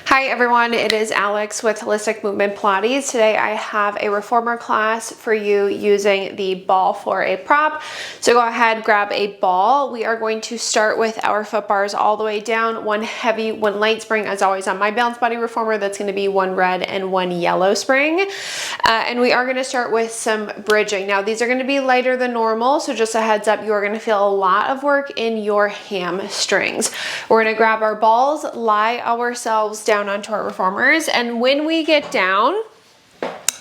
Hi everyone, it is Alex with Holistic Movement Pilates. Today I have a reformer class for you using the ball for a prop. So go ahead, grab a ball. We are going to start with our foot bars all the way down, one heavy, one light spring. As always on my balanced body reformer, that's going to be one red and one yellow spring. And we are going to start with some bridging. Now these are going to be lighter than normal, so just a heads up, you are going to feel a lot of work in your hamstrings. We're going to grab our balls, lie ourselves down onto our reformers, and when we get down,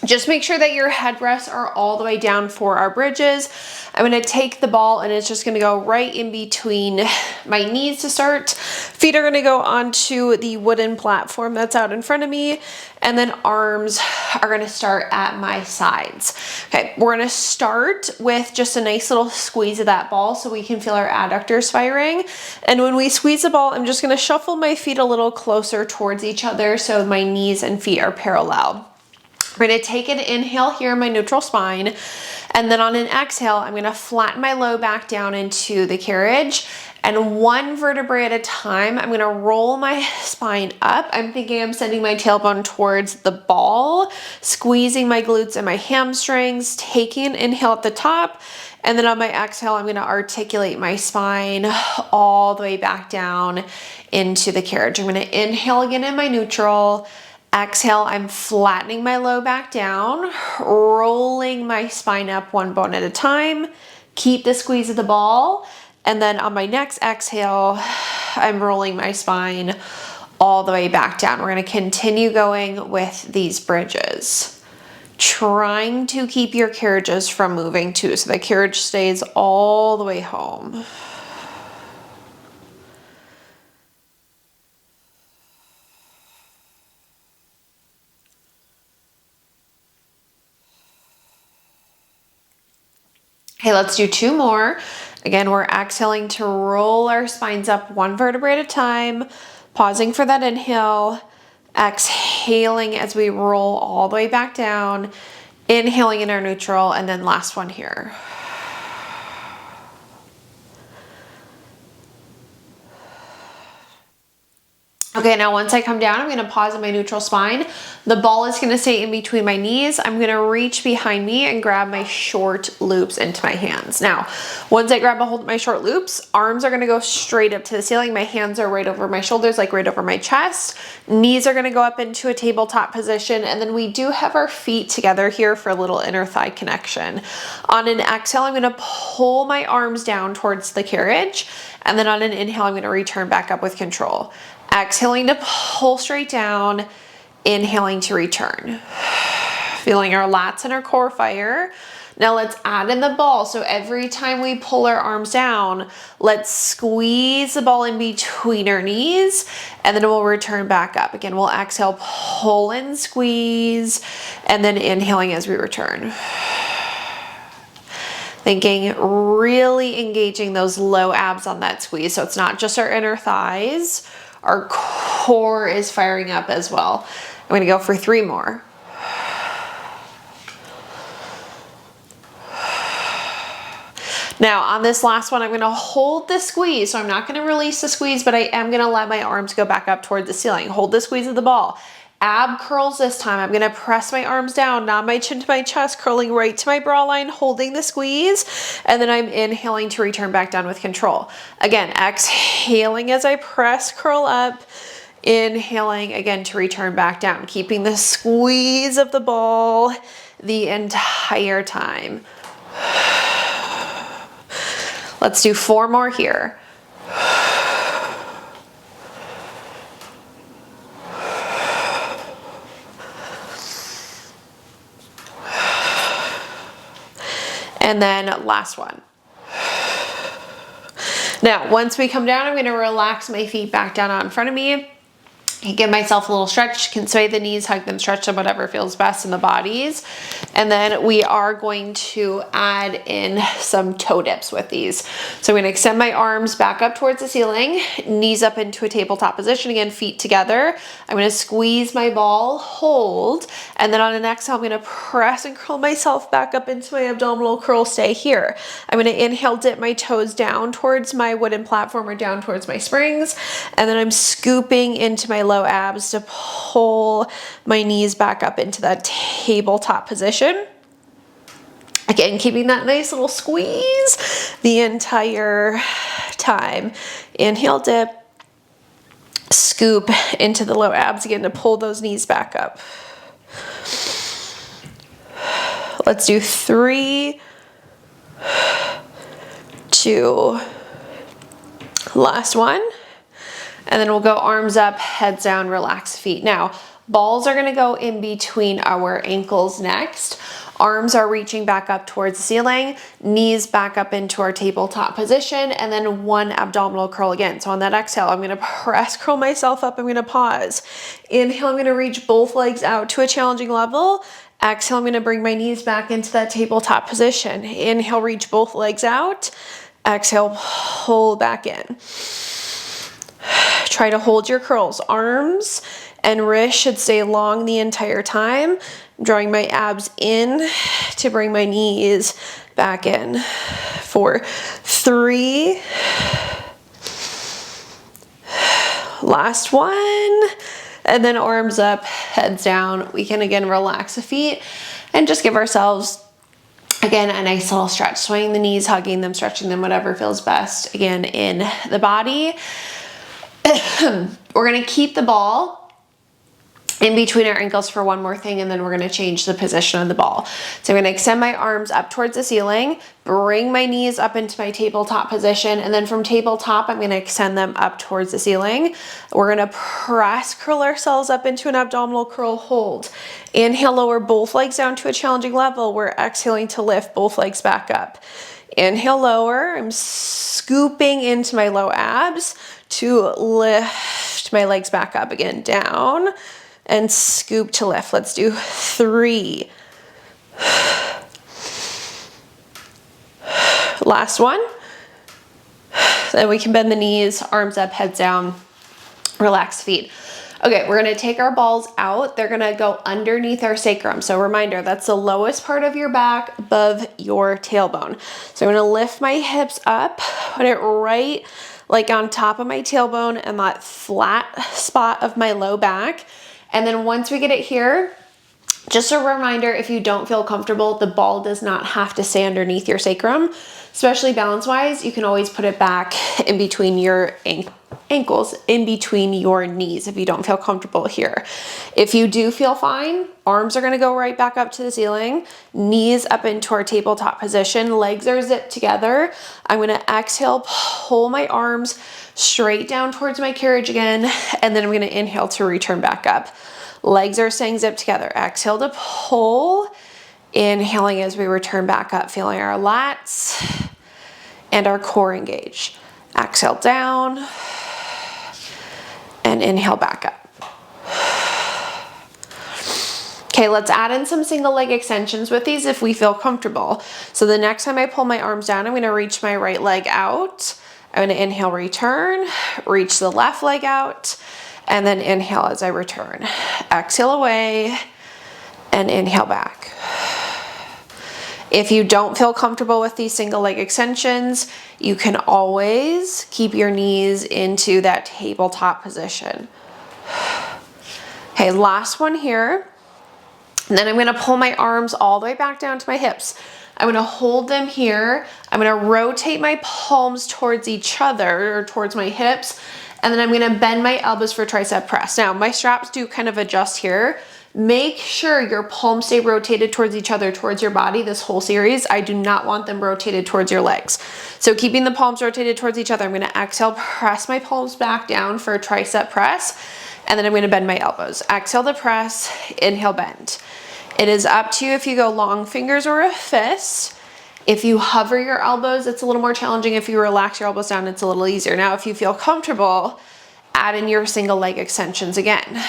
just make sure that your headrests are all the way down for our bridges. I'm going to take the ball and it's just going to go right in between my knees to start. Feet are going to go onto the wooden platform that's out in front of me, and then arms are going to start at my sides. Okay, we're going to start with just a nice little squeeze of that ball so we can feel our adductors firing. And when we squeeze the ball, I'm just going to shuffle my feet a little closer towards each other so my knees and feet are parallel. We're going to take an inhale here in my neutral spine, and then on an exhale, I'm going to flatten my low back down into the carriage, and one vertebrae at a time, I'm going to roll my spine up. I'm thinking I'm sending my tailbone towards the ball, squeezing my glutes and my hamstrings, taking an inhale at the top, and then on my exhale, I'm going to articulate my spine all the way back down into the carriage. I'm going to inhale again in my neutral. Exhale, I'm flattening my low back down, rolling my spine up one bone at a time. Keep the squeeze of the ball. And then on my next exhale, I'm rolling my spine all the way back down. We're going to continue going with these bridges, trying to keep your carriages from moving too, so the carriage stays all the way home. Okay, let's do two more. Again, we're exhaling to roll our spines up one vertebrae at a time, pausing for that inhale, exhaling as we roll all the way back down, inhaling in our neutral, and then last one here. Okay, now once I come down, I'm going to pause in my neutral spine. The ball is going to stay in between my knees. I'm going to reach behind me and grab my short loops into my hands. Now, once I grab a hold of my short loops, arms are going to go straight up to the ceiling. My hands are right over my shoulders, like right over my chest. Knees are going to go up into a tabletop position. And then we do have our feet together here for a little inner thigh connection. On an exhale, I'm going to pull my arms down towards the carriage. And then on an inhale, I'm going to return back up with control. Exhaling to pull straight down, inhaling to return. Feeling our lats and our core fire. Now let's add in the ball. So every time we pull our arms down, let's squeeze the ball in between our knees, and then we'll return back up. Again, we'll exhale, pull and squeeze, and then inhaling as we return. Thinking really engaging those low abs on that squeeze. So it's not just our inner thighs. Our core is firing up as well. I'm going to go for three more. Now on this last one, I'm going to hold the squeeze. So I'm not going to release the squeeze, but I am going to let my arms go back up toward the ceiling. Hold the squeeze of the ball. Ab curls this time. I'm going to press my arms down, not my chin to my chest, curling right to my bra line, holding the squeeze. And then I'm inhaling to return back down with control. Again, exhaling as I press, curl up, inhaling again to return back down, keeping the squeeze of the ball the entire time. Let's do four more here. And then last one. Now, once we come down, I'm going to relax my feet back down out in front of me. Give myself a little stretch, can sway the knees, hug them, stretch them, whatever feels best in the bodies. And then we are going to add in some toe dips with these. So I'm gonna extend my arms back up towards the ceiling, knees up into a tabletop position, again, feet together. I'm gonna squeeze my ball, hold, and then on an exhale, I'm gonna press and curl myself back up into my abdominal curl, stay here. I'm gonna inhale, dip my toes down towards my wooden platform or down towards my springs, and then I'm scooping into my low abs to pull my knees back up into that tabletop position. Again, keeping that nice little squeeze the entire time. Inhale, dip, scoop into the low abs again to pull those knees back up. Let's do 3, 2, last one. And then we'll go arms up, heads down, relax feet. Now, balls are gonna go in between our ankles next. Arms are reaching back up towards the ceiling, knees back up into our tabletop position, and then one abdominal curl again. So on that exhale, I'm gonna press curl myself up, I'm gonna pause. Inhale, I'm gonna reach both legs out to a challenging level. Exhale, I'm gonna bring my knees back into that tabletop position. Inhale, reach both legs out. Exhale, pull back in. Try to hold your curls. Arms and wrists should stay long the entire time. Drawing my abs in to bring my knees back in. 4, 3, last one, and then arms up, heads down. We can again relax the feet and just give ourselves again a nice little stretch, swaying the knees, hugging them, stretching them, whatever feels best again in the body. We're gonna keep the ball in between our ankles for one more thing, and then we're gonna change the position of the ball. So I'm gonna extend my arms up towards the ceiling, bring my knees up into my tabletop position, and then from tabletop, I'm gonna extend them up towards the ceiling. We're gonna press curl ourselves up into an abdominal curl hold. Inhale, lower both legs down to a challenging level. We're exhaling to lift both legs back up. Inhale, lower. I'm scooping into my low abs to lift my legs back up again, down. And scoop to lift. Let's do 3. Last one. Then we can bend the knees, arms up, heads down, relax feet. Okay, we're gonna take our balls out. They're gonna go underneath our sacrum. So reminder, that's the lowest part of your back above your tailbone. So I'm gonna lift my hips up, put it right like on top of my tailbone and that flat spot of my low back. And then once we get it here, just a reminder, if you don't feel comfortable, the ball does not have to stay underneath your sacrum, especially balance-wise. You can always put it back in between your ankles, in between your knees if you don't feel comfortable here. If you do feel fine, arms are gonna go right back up to the ceiling, knees up into our tabletop position, legs are zipped together. I'm gonna exhale, pull my arms straight down towards my carriage again, and then I'm gonna inhale to return back up. Legs are staying zipped together. Exhale to pull, inhaling as we return back up, feeling our lats and our core engage. Exhale down and inhale back up. Okay, let's add in some single leg extensions with these if we feel comfortable. So the next time I pull my arms down, I'm gonna reach my right leg out. I'm gonna inhale, return, reach the left leg out, and then inhale as I return. Exhale away and inhale back. If you don't feel comfortable with these single leg extensions, you can always keep your knees into that tabletop position. Okay, last one here. And then I'm gonna pull my arms all the way back down to my hips. I'm gonna hold them here. I'm gonna rotate my palms towards each other or towards my hips. And then I'm gonna bend my elbows for tricep press. Now my straps do kind of adjust here. Make sure your palms stay rotated towards each other, towards your body this whole series. I do not want them rotated towards your legs. So keeping the palms rotated towards each other, I'm gonna exhale, press my palms back down for a tricep press. And then I'm gonna bend my elbows. Exhale to press, inhale, bend. It is up to you if you go long fingers or a fist. If you hover your elbows, it's a little more challenging. If you relax your elbows down, it's a little easier. Now, if you feel comfortable, add in your single leg extensions again.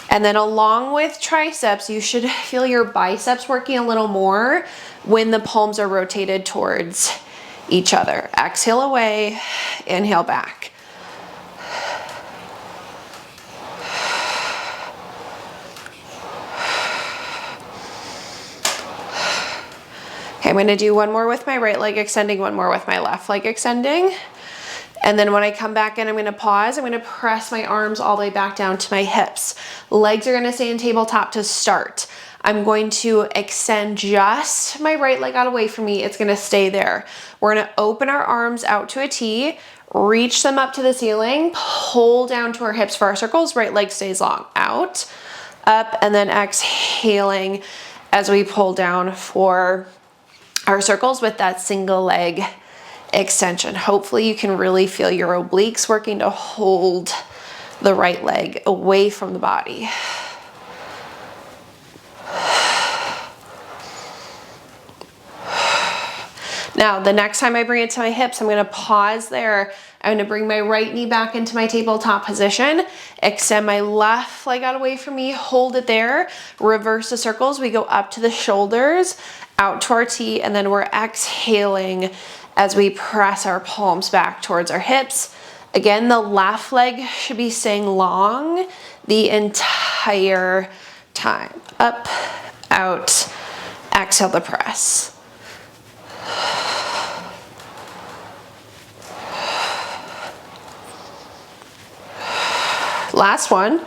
And then along with triceps, you should feel your biceps working a little more when the palms are rotated towards each other. Exhale away, inhale back. Okay, I'm gonna do one more with my right leg extending, one more with my left leg extending. And then when I come back in, I'm gonna pause. I'm gonna press my arms all the way back down to my hips. Legs are gonna stay in tabletop to start. I'm going to extend just my right leg out away from me. It's gonna stay there. We're gonna open our arms out to a T, reach them up to the ceiling, pull down to our hips for our circles. Right leg stays long. Out, up, and then exhaling as we pull down for our circles with that single leg extension. Hopefully you can really feel your obliques working to hold the right leg away from the body. Now, the next time I bring it to my hips, I'm gonna pause there. I'm gonna bring my right knee back into my tabletop position, extend my left leg out away from me, hold it there, reverse the circles. We go up to the shoulders, out to our T, and then we're exhaling as we press our palms back towards our hips. Again, the left leg should be staying long the entire time. Up, out, exhale to press. Last one.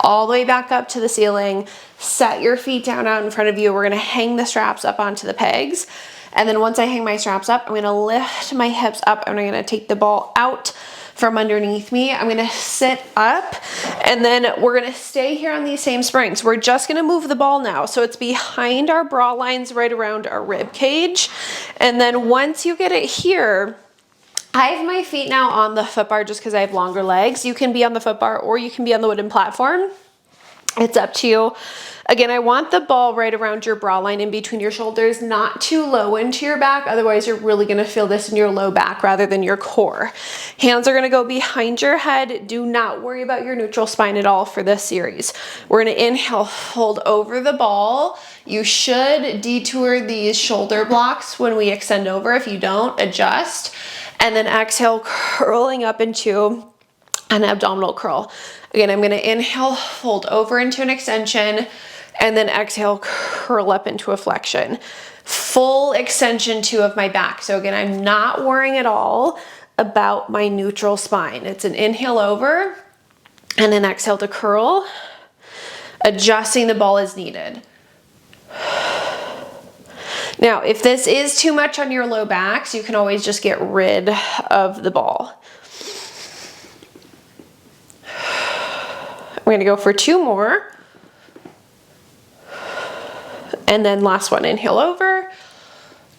All the way back up to the ceiling. Set your feet down out in front of you. We're gonna hang the straps up onto the pegs. And then once I hang my straps up, I'm gonna lift my hips up and I'm gonna take the ball out from underneath me. I'm gonna sit up and then we're gonna stay here on these same springs. We're just gonna move the ball now. So it's behind our bra lines, right around our rib cage. And then once you get it here, I have my feet now on the foot bar just because I have longer legs. You can be on the foot bar or you can be on the wooden platform. It's up to you. Again, I want the ball right around your bra line in between your shoulders, not too low into your back. Otherwise, you're really gonna feel this in your low back rather than your core. Hands are gonna go behind your head. Do not worry about your neutral spine at all for this series. We're gonna inhale, fold over the ball. You should detour these shoulder blocks when we extend over. If you don't, adjust. And then exhale, curling up into an abdominal curl. Again, I'm gonna inhale, fold over into an extension, and then exhale, curl up into a flexion. Full extension too of my back. So again, I'm not worrying at all about my neutral spine. It's an inhale over, and an exhale to curl, adjusting the ball as needed. Now, if this is too much on your low backs, you can always just get rid of the ball. We're gonna go for two more. And then last one, inhale over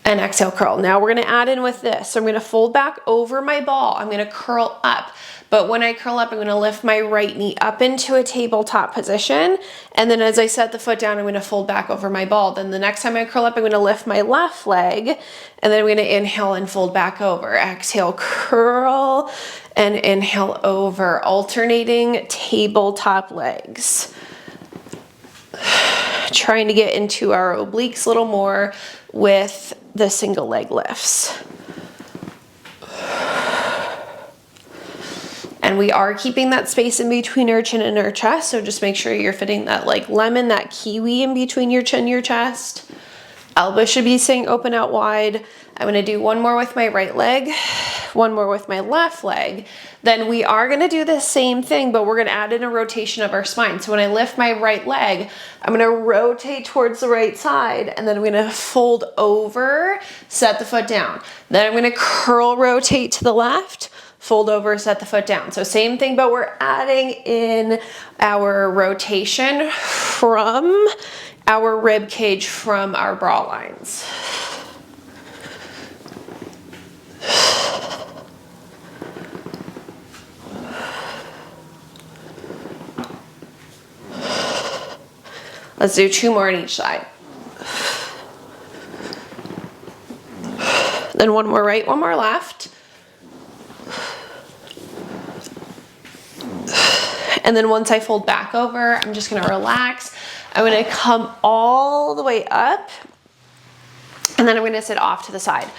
and exhale, curl. Now we're gonna add in with this. So I'm gonna fold back over my ball. I'm gonna curl up. But when I curl up, I'm gonna lift my right knee up into a tabletop position. And then as I set the foot down, I'm gonna fold back over my ball. Then the next time I curl up, I'm gonna lift my left leg. And then I'm gonna inhale and fold back over. Exhale, curl, and inhale over. Alternating tabletop legs. Trying to get into our obliques a little more with the single leg lifts. And we are keeping that space in between our chin and our chest. So just make sure you're fitting that like lemon, that kiwi in between your chin and your chest. Elbows should be staying open out wide. I'm gonna do one more with my right leg, one more with my left leg. Then we are gonna do the same thing, but we're gonna add in a rotation of our spine. So when I lift my right leg, I'm gonna rotate towards the right side, and then I'm gonna fold over, set the foot down. Then I'm gonna curl rotate to the left, fold over, set the foot down. So same thing, but we're adding in our rotation from our rib cage, from our bra lines. Let's do two more on each side. Then one more right, one more left. And then once I fold back over, I'm just gonna relax. I'm gonna come all the way up, and then I'm gonna sit off to the side.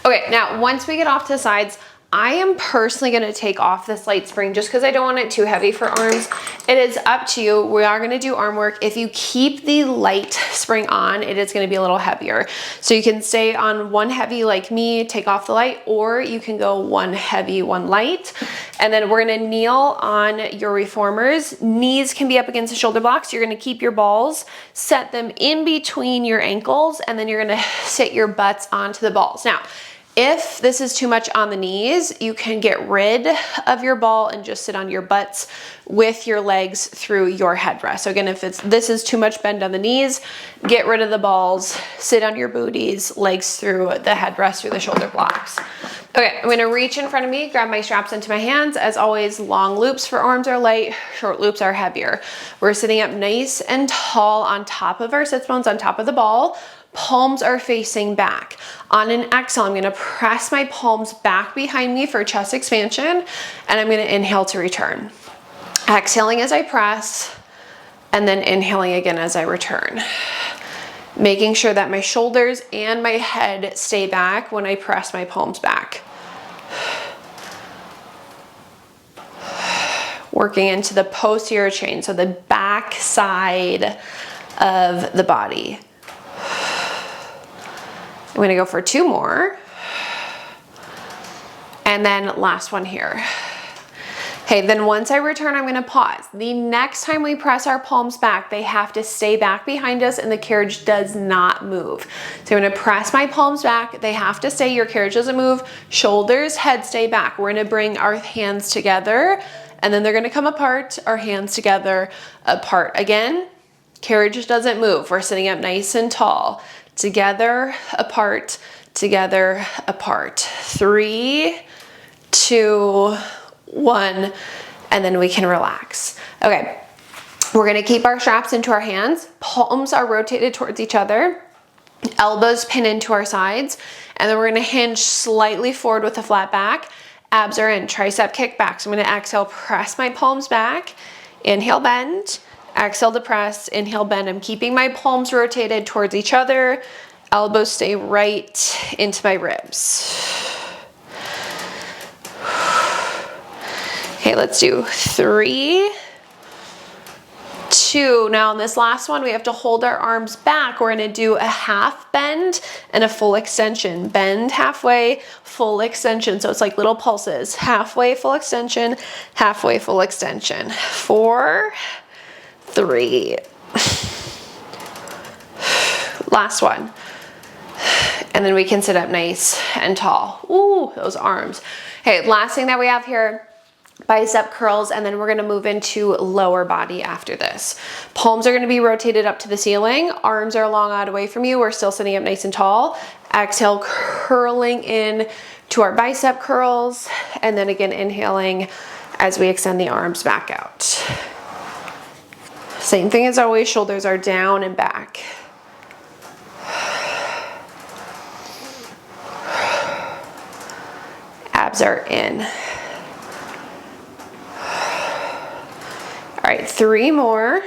Okay, now once we get off to the sides, I am personally gonna take off this light spring just because I don't want it too heavy for arms. It is up to you. We are gonna do arm work. If you keep the light spring on, it is gonna be a little heavier. So you can stay on one heavy like me, take off the light, or you can go one heavy, one light. And then we're gonna kneel on your reformers. Knees can be up against the shoulder blocks. You're gonna keep your balls, set them in between your ankles, and then you're gonna sit your butts onto the balls. Now, if this is too much on the knees, you can get rid of your ball and just sit on your butts with your legs through your headrest. So again, if this is too much bend on the knees, get rid of the balls, sit on your booties, legs through the headrest, through the shoulder blocks. Okay, I'm gonna reach in front of me, grab my straps into my hands. As always, long loops for arms are light, short loops are heavier. We're sitting up nice and tall on top of our sits bones, on top of the ball. Palms are facing back. On an exhale, I'm gonna press my palms back behind me for chest expansion, and I'm gonna inhale to return. Exhaling as I press, and then inhaling again as I return. Making sure that my shoulders and my head stay back when I press my palms back. Working into the posterior chain, so the back side of the body. I'm gonna go for 2 more. And then last one here. Okay, then once I return, I'm gonna pause. The next time we press our palms back, they have to stay back behind us and the carriage does not move. So I'm gonna press my palms back. They have to stay, your carriage doesn't move. Shoulders, head stay back. We're gonna bring our hands together and then they're gonna come apart, our hands together, apart. Again, carriage doesn't move. We're sitting up nice and tall. Together, apart, together, apart. 3, 2, 1, and then we can relax. Okay, we're gonna keep our straps into our hands. Palms are rotated towards each other. Elbows pin into our sides. And then we're gonna hinge slightly forward with a flat back. Abs are in, tricep kick back. So I'm gonna exhale, press my palms back. Inhale, bend. Exhale to press, inhale, bend. I'm keeping my palms rotated towards each other. Elbows stay right into my ribs. Okay, let's do 3, 2. Now on this last one, we have to hold our arms back. We're gonna do a half bend and a full extension. Bend halfway, full extension. So it's like little pulses. Halfway, full extension, halfway, full extension. 4, 3. Last one. And then we can sit up nice and tall. Ooh, those arms. Okay, last thing that we have here, bicep curls, and then we're gonna move into lower body after this. Palms are gonna be rotated up to the ceiling. Arms are long out away from you. We're still sitting up nice and tall. Exhale, curling in to our bicep curls. And then again, inhaling as we extend the arms back out. Same thing as always, shoulders are down and back. Abs are in. All right, 3 more.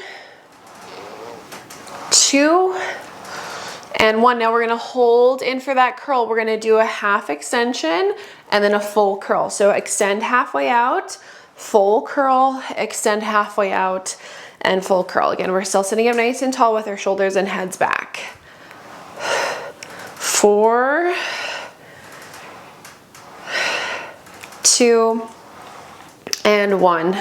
2 and 1. Now we're gonna hold in for that curl. We're gonna do a half extension and then a full curl. So extend halfway out, full curl, extend halfway out, and full curl. Again, we're still sitting up nice and tall with our shoulders and heads back. 4, 2, and 1.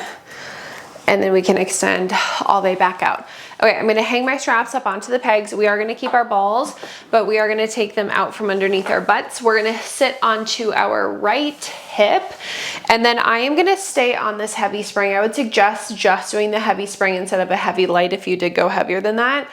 And then we can extend all the way back out. Okay, I'm gonna hang my straps up onto the pegs. We are gonna keep our balls, but we are gonna take them out from underneath our butts. We're gonna sit onto our right hip, and then I am gonna stay on this heavy spring. I would suggest just doing the heavy spring instead of a heavy light if you did go heavier than that.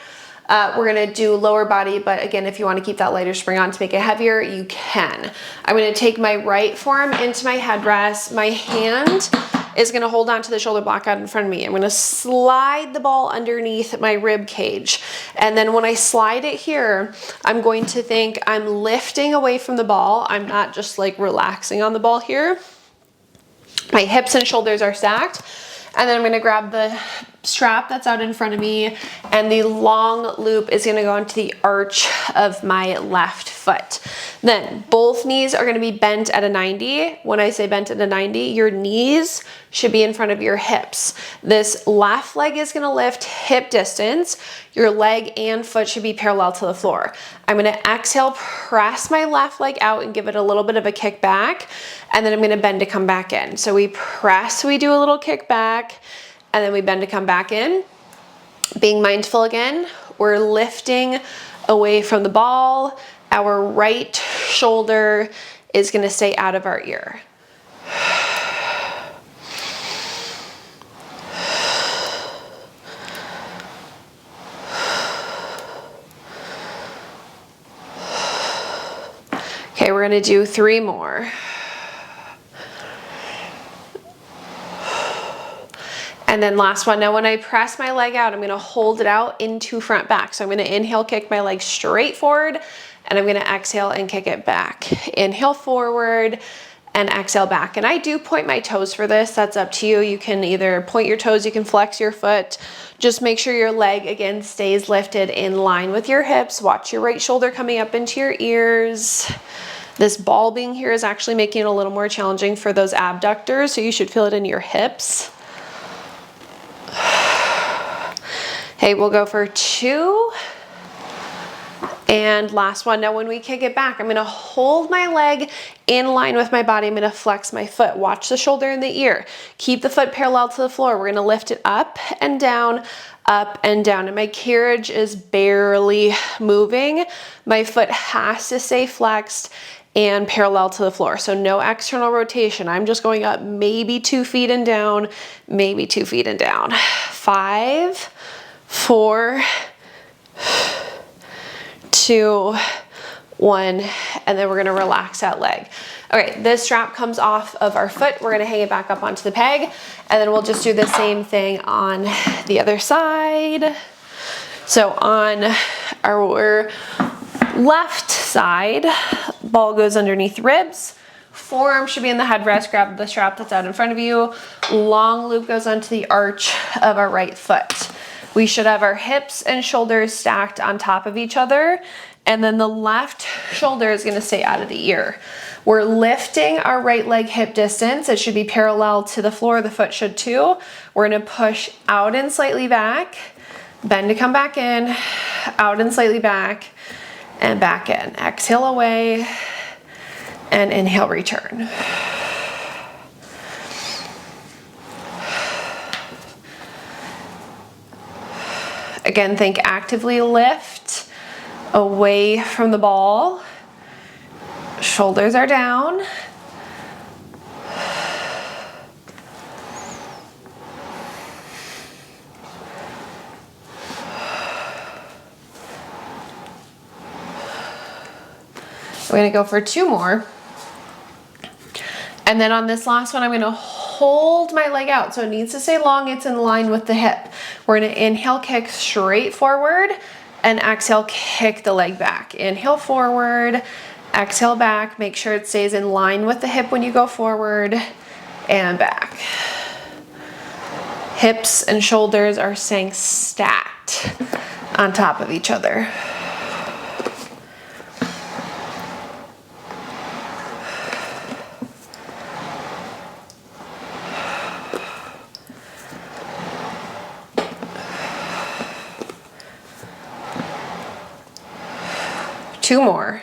We're gonna do lower body, but again, if you wanna keep that lighter spring on to make it heavier, you can. I'm gonna take my right forearm into my headrest. My hand is gonna hold on to the shoulder block out in front of me. I'm gonna slide the ball underneath my rib cage. And then when I slide it here, I'm going to think I'm lifting away from the ball. I'm not just like relaxing on the ball here. My hips and shoulders are stacked. And then I'm gonna grab the strap that's out in front of me, and the long loop is gonna go into the arch of my left foot. Then both knees are gonna be bent at a 90. When I say bent at a 90, your knees should be in front of your hips. This left leg is gonna lift hip distance. Your leg and foot should be parallel to the floor. I'm gonna exhale, press my left leg out and give it a little bit of a kick back, and then I'm gonna bend to come back in. So we press, we do a little kick back, and then we bend to come back in. Being mindful again, we're lifting away from the ball. Our right shoulder is gonna stay out of our ear. Okay, we're gonna do 3 more. And then last one. Now when I press my leg out, I'm gonna hold it out into front back. So I'm gonna inhale, kick my leg straight forward, and I'm gonna exhale and kick it back. Inhale forward and exhale back. And I do point my toes for this. That's up to you. You can either point your toes, you can flex your foot. Just make sure your leg, again, stays lifted in line with your hips. Watch your right shoulder coming up into your ears. This ball being here is actually making it a little more challenging for those abductors, so you should feel it in your hips. Okay, we'll go for 2. And last one. Now when we kick it back, I'm gonna hold my leg in line with my body. I'm gonna flex my foot. Watch the shoulder and the ear. Keep the foot parallel to the floor. We're gonna lift it up and down, and my carriage is barely moving. My foot has to stay flexed and parallel to the floor. So no external rotation. I'm just going up maybe 2 feet and down, maybe 2 feet and down. 5, 4, 2, 1, and then we're gonna relax that leg. Okay, this strap comes off of our foot. We're gonna hang it back up onto the peg, and then we'll just do the same thing on the other side. So on our left side, ball goes underneath ribs. Forearm should be in the headrest. Grab the strap that's out in front of you. Long loop goes onto the arch of our right foot. We should have our hips and shoulders stacked on top of each other, and then the left shoulder is gonna stay out of the ear. We're lifting our right leg hip distance. It should be parallel to the floor. The foot should too. We're gonna push out and slightly back, bend to come back in, out and slightly back, and back in. Exhale away, and inhale, return. Again, think actively lift away from the ball. Shoulders are down. We're gonna go for 2 more. And then on this last one, I'm gonna hold my leg out. So it needs to stay long, it's in line with the hip. We're gonna inhale, kick straight forward, and exhale, kick the leg back. Inhale forward, exhale back. Make sure it stays in line with the hip when you go forward and back. Hips and shoulders are staying stacked on top of each other. Two more.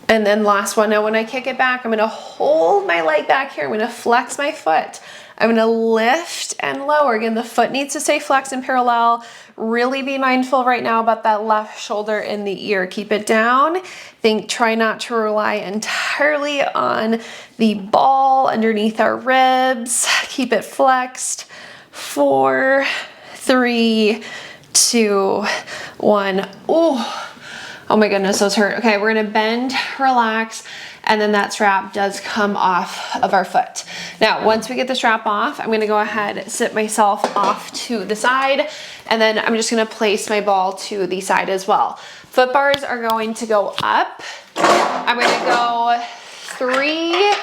And then last one. Now when I kick it back, I'm gonna hold my leg back here. I'm gonna flex my foot. I'm gonna lift and lower. Again, the foot needs to stay flexed and parallel. Really be mindful right now about that left shoulder in the ear. Keep it down. Try not to rely entirely on the ball underneath our ribs. Keep it flexed. 4, 3, 2, 1. Oh my goodness, those hurt. Okay, we're gonna bend, relax, and then that strap does come off of our foot. Now, once we get the strap off, I'm gonna go ahead, sit myself off to the side, and then I'm just gonna place my ball to the side as well. Foot bars are going to go up. I'm gonna go 3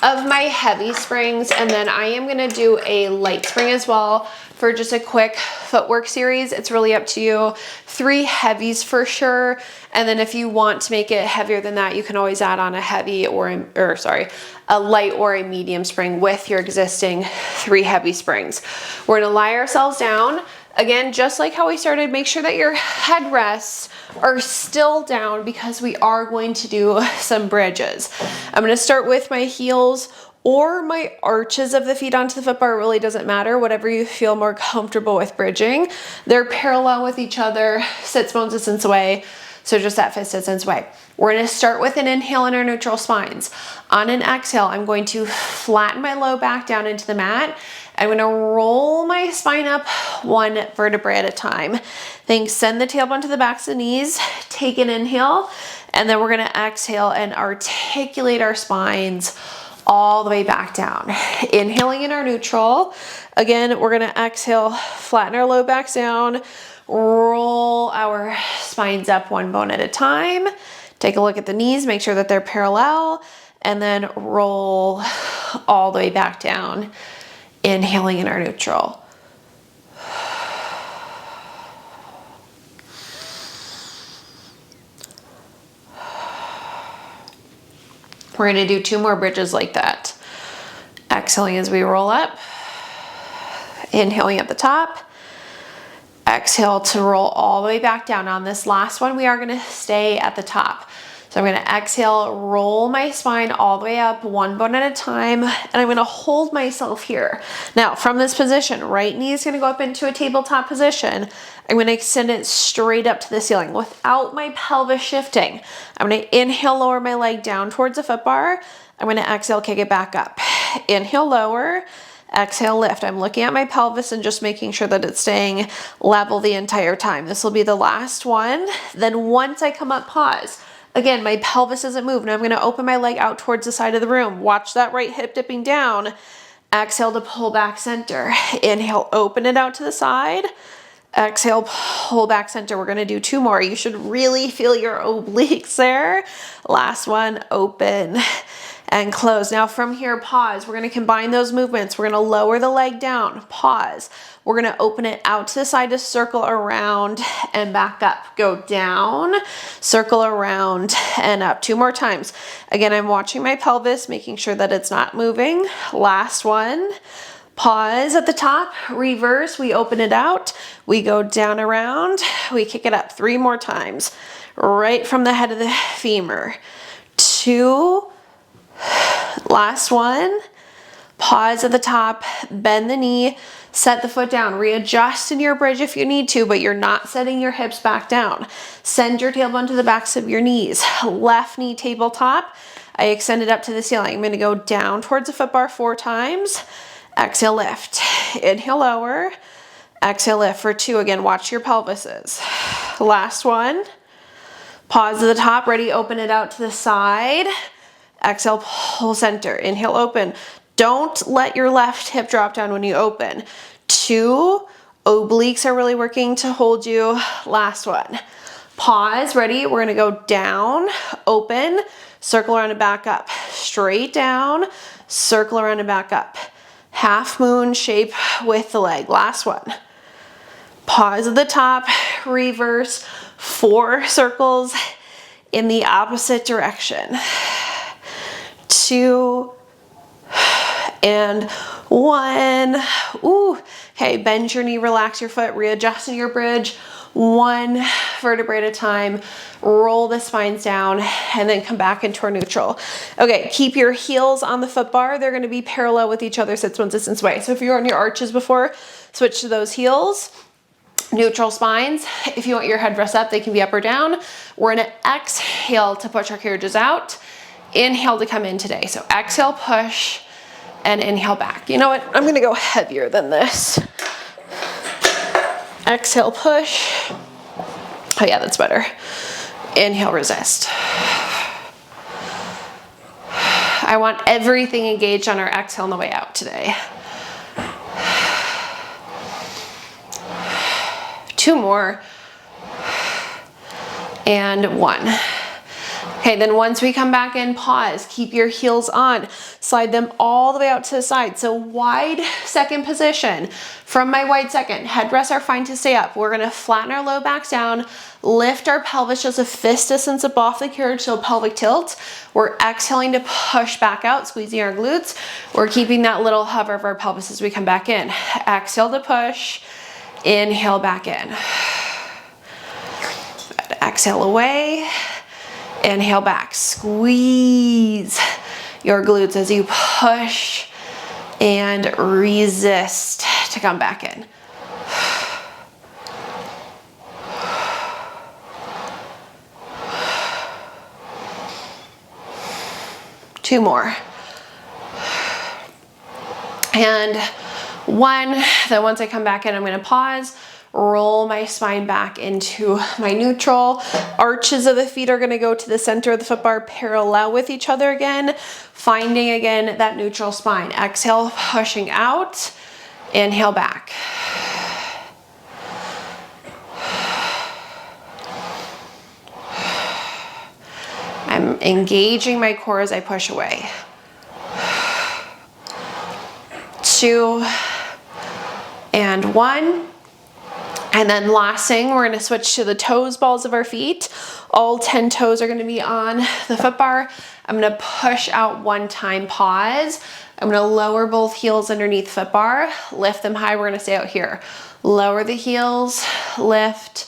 of my heavy springs, and then I am gonna do a light spring as well for just a quick footwork series. It's really up to you. 3 heavies for sure, and then if you want to make it heavier than that, you can always add on a heavy a light or a medium spring with your existing 3 heavy springs. We're gonna lie ourselves down. Again, just like how we started, make sure that your headrests are still down because we are going to do some bridges. I'm gonna start with my heels or my arches of the feet onto the foot bar. It really doesn't matter, whatever you feel more comfortable with bridging. They're parallel with each other, sits bone distance away, so just that fist distance away. We're gonna start with an inhale in our neutral spines. On an exhale, I'm going to flatten my low back down into the mat. I'm gonna roll my spine up 1 vertebrae at a time. Then send the tailbone to the backs of the knees, take an inhale, and then we're gonna exhale and articulate our spines all the way back down. Inhaling in our neutral. Again, we're gonna exhale, flatten our low backs down, roll our spines up 1 bone at a time. Take a look at the knees, make sure that they're parallel, and then roll all the way back down. Inhaling in our neutral. We're gonna do 2 more bridges like that. Exhaling as we roll up. Inhaling at the top. Exhale to roll all the way back down. On this last one, we are gonna stay at the top. So I'm gonna exhale, roll my spine all the way up 1 bone at a time, and I'm gonna hold myself here. Now from this position, right knee is gonna go up into a tabletop position. I'm gonna extend it straight up to the ceiling without my pelvis shifting. I'm gonna inhale, lower my leg down towards the foot bar. I'm gonna exhale, kick it back up. Inhale, lower. Exhale, lift. I'm looking at my pelvis and just making sure that it's staying level the entire time. This will be the last one. Then once I come up, pause. Again, my pelvis doesn't move. Now I'm gonna open my leg out towards the side of the room. Watch that right hip dipping down. Exhale to pull back center. Inhale, open it out to the side. Exhale, pull back center. We're gonna do 2 more. You should really feel your obliques there. Last one, open and close. Now from here, pause. We're gonna combine those movements. We're gonna lower the leg down, pause. We're gonna open it out to the side to circle around and back up. Go down, circle around and up. 2 more times. Again, I'm watching my pelvis, making sure that it's not moving. Last one. Pause at the top, reverse, we open it out, we go down around, we kick it up 3 more times, right from the head of the femur. 2, last one, pause at the top, bend the knee, set the foot down, readjust in your bridge if you need to, but you're not setting your hips back down. Send your tailbone to the backs of your knees, left knee tabletop, I extend it up to the ceiling. I'm gonna go down towards the foot bar 4 times, exhale, lift. Inhale, lower. Exhale, lift for 2. Again, watch your pelvises. Last one. Pause at the top. Ready, open it out to the side. Exhale, pull center. Inhale, open. Don't let your left hip drop down when you open. 2. Obliques are really working to hold you. Last one. Pause. Ready? We're going to go down, open, circle around and back up. Straight down, circle around and back up. Half moon shape with the leg. Last one. Pause at the top, reverse 4 circles in the opposite direction. 2 and 1. Ooh. Okay, bend your knee, relax your foot, readjust in your bridge. 1 vertebrae at a time, roll the spines down, and then come back into our neutral. Okay, keep your heels on the foot bar. They're gonna be parallel with each other, sits one distance away. So if you were on your arches before, switch to those heels. Neutral spines. If you want your headrest up, they can be up or down. We're gonna exhale to push our carriages out. Inhale to come in today. So exhale, push, and inhale back. You know what? I'm gonna go heavier than this. Exhale, push. Oh yeah, that's better. Inhale, resist. I want everything engaged on our exhale on the way out today. 2 more. And 1. Okay, then once we come back in, pause, keep your heels on, slide them all the way out to the side. So wide second position. From my wide second, headrests are fine to stay up. We're gonna flatten our low backs down, lift our pelvis just a fist distance above the carriage, so pelvic tilt. We're exhaling to push back out, squeezing our glutes. We're keeping that little hover of our pelvis as we come back in. Exhale to push, inhale back in. Exhale away. Inhale back, squeeze your glutes as you push and resist to come back in. Two more. And one, then once I come back in, I'm gonna pause, roll my spine back into my neutral. Arches of the feet are gonna go to the center of the foot bar parallel with each other again, finding again that neutral spine. Exhale, pushing out, inhale back. I'm engaging my core as I push away. 2 and 1. And then last thing, we're gonna switch to the toes, balls of our feet. All 10 toes are gonna be on the foot bar. I'm gonna push out one time, pause. I'm gonna lower both heels underneath foot bar, lift them high, we're gonna stay out here. Lower the heels, lift,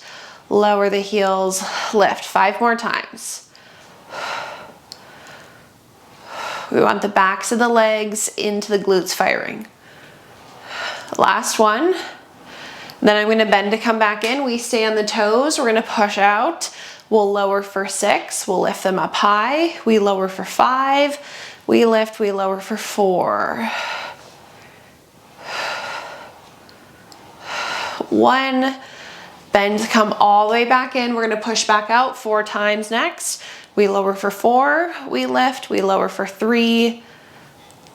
lower the heels, lift. 5 more times. We want the backs of the legs into the glutes firing. Last one. Then I'm gonna bend to come back in. We stay on the toes. We're gonna push out. We'll lower for 6. We'll lift them up high. We lower for 5. We lift, we lower for 4. 1. Bend to come all the way back in. We're gonna push back out 4 times next. We lower for 4. We lift, we lower for 3,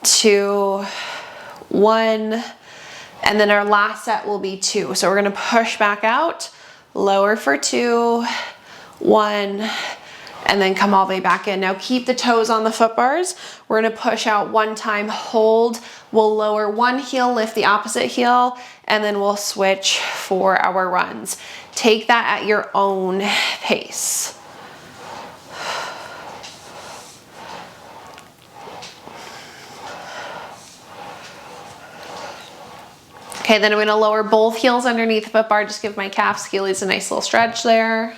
2, 1. And then our last set will be 2. So we're gonna push back out, lower for 2, 1, and then come all the way back in. Now keep the toes on the foot bars. We're gonna push out one time, hold. We'll lower one heel, lift the opposite heel, and then we'll switch for our runs. Take that at your own pace. Okay, then I'm gonna lower both heels underneath the foot bar, just give my calves, Achilles a nice little stretch there.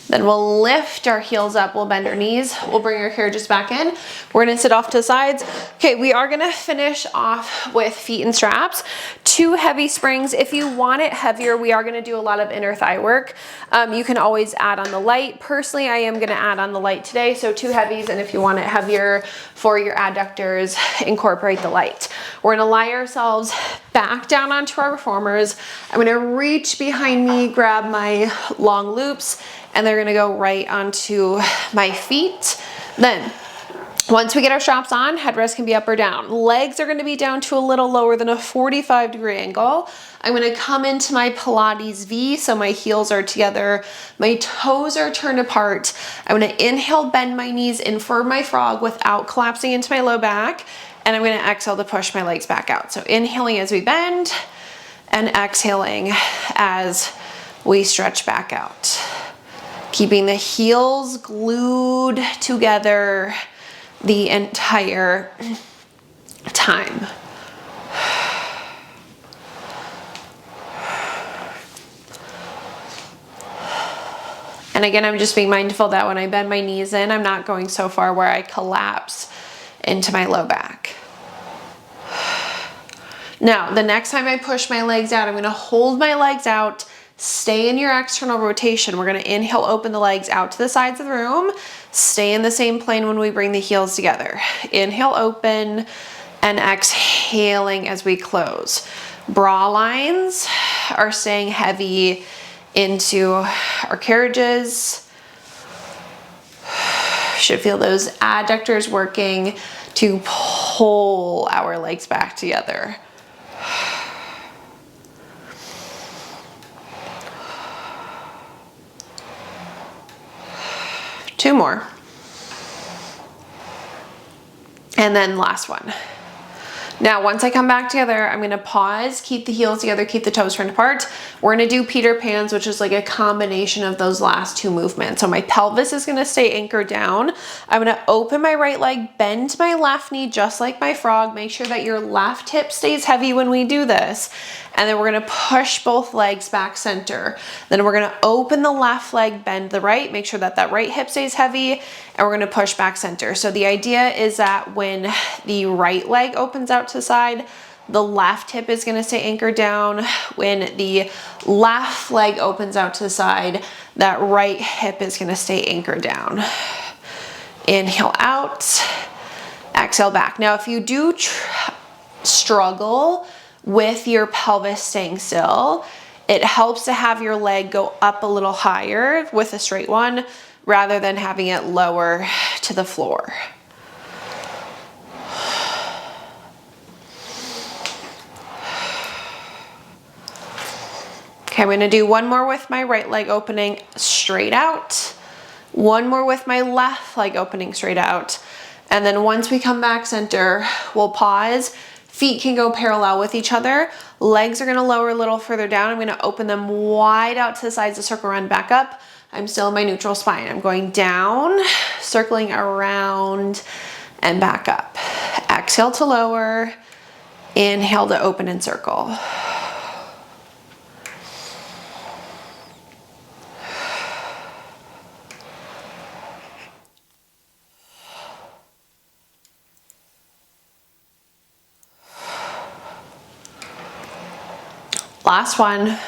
Then we'll lift our heels up, we'll bend our knees, we'll bring our carriages back in. We're gonna sit off to the sides. Okay, we are gonna finish off with feet and straps. 2 heavy springs. If you want it heavier, we are gonna do a lot of inner thigh work. You can always add on the light. Personally, I am gonna add on the light today, so 2 heavies, and if you want it heavier for your adductors, incorporate the light. We're gonna lie ourselves back down onto our reformers. I'm gonna reach behind me, grab my long loops, and they're gonna go right onto my feet. Then, once we get our straps on, headrest can be up or down. Legs are gonna be down to a little lower than a 45-degree angle. I'm gonna come into my Pilates V, so my heels are together, my toes are turned apart. I'm gonna inhale, bend my knees in for my frog without collapsing into my low back, and I'm gonna exhale to push my legs back out. So inhaling as we bend, and exhaling as we stretch back out. Keeping the heels glued together the entire time. And again, I'm just being mindful that when I bend my knees in, I'm not going so far where I collapse into my low back. Now, the next time I push my legs out, I'm gonna hold my legs out. Stay in your external rotation. We're gonna inhale, open the legs out to the sides of the room. Stay in the same plane when we bring the heels together. Inhale, open, and exhaling as we close. Bra lines are staying heavy into our carriages. Should feel those adductors working to pull our legs back together. 2 more. And then last one. Now, once I come back together, I'm gonna pause, keep the heels together, keep the toes turned apart. We're gonna do Peter Pans, which is like a combination of those last 2 movements. So my pelvis is gonna stay anchored down. I'm gonna open my right leg, bend my left knee just like my frog. Make sure that your left hip stays heavy when we do this. And then we're gonna push both legs back center. Then we're gonna open the left leg, bend the right, make sure that that right hip stays heavy, and we're gonna push back center. So the idea is that when the right leg opens out to the side, the left hip is gonna stay anchored down. When the left leg opens out to the side, that right hip is gonna stay anchored down. Inhale out, exhale back. Now, if you do struggle with your pelvis staying still, it helps to have your leg go up a little higher with a straight one rather than having it lower to the floor. Okay, I'm gonna do one more with my right leg opening straight out, one more with my left leg opening straight out, and then once we come back center, we'll pause. Feet can go parallel with each other. Legs are gonna lower a little further down. I'm gonna open them wide out to the sides, the circle run back up. I'm still in my neutral spine. I'm going down, circling around and back up. Exhale to lower, inhale to open and circle. Last one.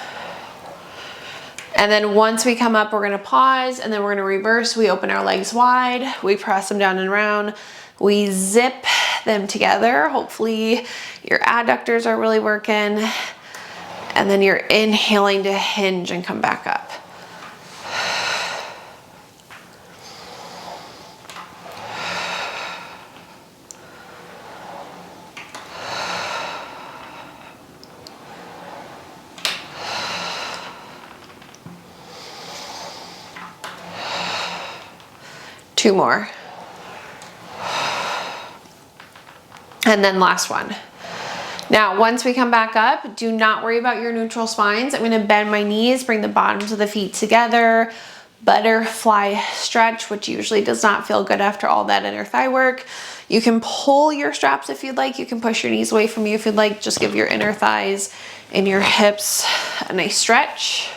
And then once we come up, we're gonna pause and then we're gonna reverse. We open our legs wide, we press them down and around, we zip them together. Hopefully your adductors are really working. And then you're inhaling to hinge and come back up. Two more. And then last one. Now, once we come back up, do not worry about your neutral spines. I'm gonna bend my knees, bring the bottoms of the feet together, butterfly stretch, which usually does not feel good after all that inner thigh work. You can pull your straps if you'd like. You can push your knees away from you if you'd like. Just give your inner thighs and your hips a nice stretch.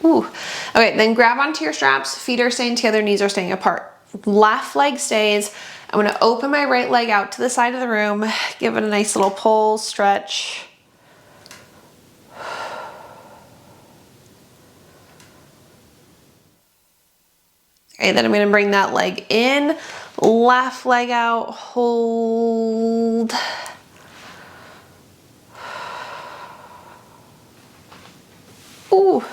Ooh. Okay, then grab onto your straps. Feet are staying together, knees are staying apart. Left leg stays. I'm gonna open my right leg out to the side of the room, give it a nice little pull, stretch. Okay, then I'm gonna bring that leg in, left leg out, hold. Ooh.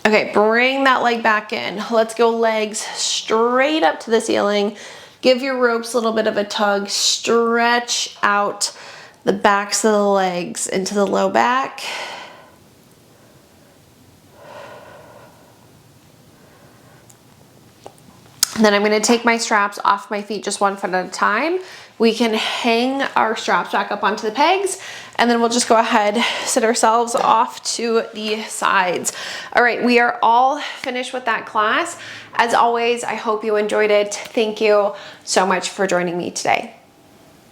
Okay, bring that leg back in. Let's go legs straight up to the ceiling. Give your ropes a little bit of a tug. Stretch out the backs of the legs into the low back. And then I'm gonna take my straps off my feet just 1 foot at a time. We can hang our straps back up onto the pegs, and then we'll just go ahead, sit ourselves off to the sides. All right, we are all finished with that class. As always, I hope you enjoyed it. Thank you so much for joining me today.